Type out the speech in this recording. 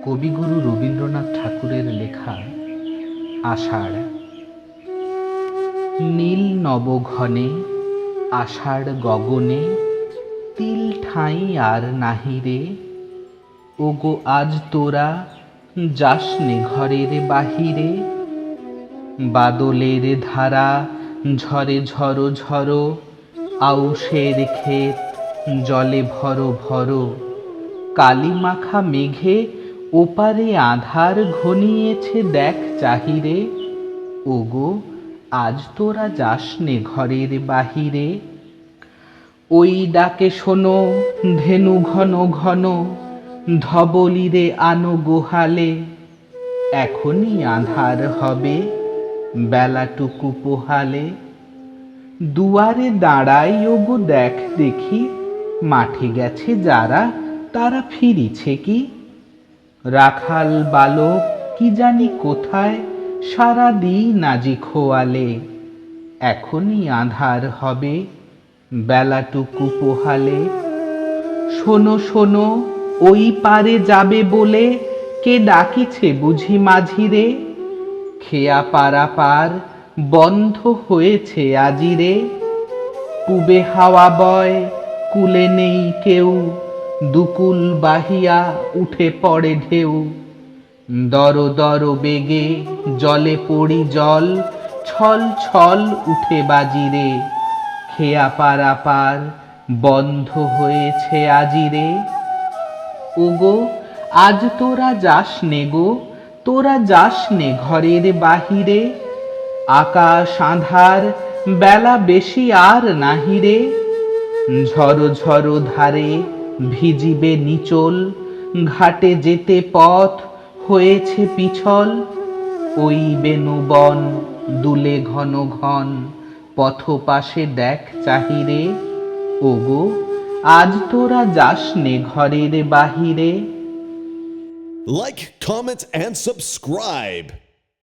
কবিগুরু রবীন্দ্রনাথ ঠাকুরের লেখা আষাঢ়। নীল নবঘনে আষাঢ় গগনে তিল ঠাঁই আর নাহিরে। ওগো আজ তোরা যাসনে ঘরের বাহিরে। বাদলের ধারা ঝরে ঝরো ঝরো, আউশের ক্ষেত জলে ভরো ভরো। কালিমাখা মেঘে ওপারে আঁধার ঘনিয়েছে দেখ চাহিরে। ওগো আজ তোরা যাসনে ঘরের বাহিরে। ওই ডাকে শোনো ধেনু ঘন ঘন, ধবলিরে আনো গোহালে। এখনই আঁধার হবে বেলাটুকু পোহালে। দুয়ারে দাঁড়াই ওগো দেখ দেখি, মাঠে গেছে যারা তারা ফিরিছে কি। রাখাল বালক কি জানি কোথায় সারা দিন আজি খোয়ালে। এখনই আঁধার হবে বেলাটুকু পোহালে। শোনো শোনো ওই পারে যাবে বলে কে ডাকিছে বুঝি মাঝিরে। খেয়া পারাপার বন্ধ হয়েছে আজিরে। পুবে হাওয়া বয় কুলে নেই কেউ, দুকুল বাহিয়া উঠে পড়ে ঢেউ। দর দর বেগে জলে পড়ি জল, ছল ছল উঠে বাজিরে। খেয়া পারাপার বন্ধ হয়েছে আজিরে। ওগো আজ তোরা যাসনে গো, তোরা যাসনে ঘরের বাহিরে। আকাশ আঁধার বেলা বেশি আর নাহিরে। ঝরো ঝরো ধারে ভিজিবে নিচল, ঘাটে যেতে পথ হয়েছে পিছল। ওই বেণুবন দুলে ঘন ঘন, পথ পাশে দেখ চাহিরে। ওগো আজ তোরা যাসনে ঘরের বাহিরে। Like, comment, and subscribe.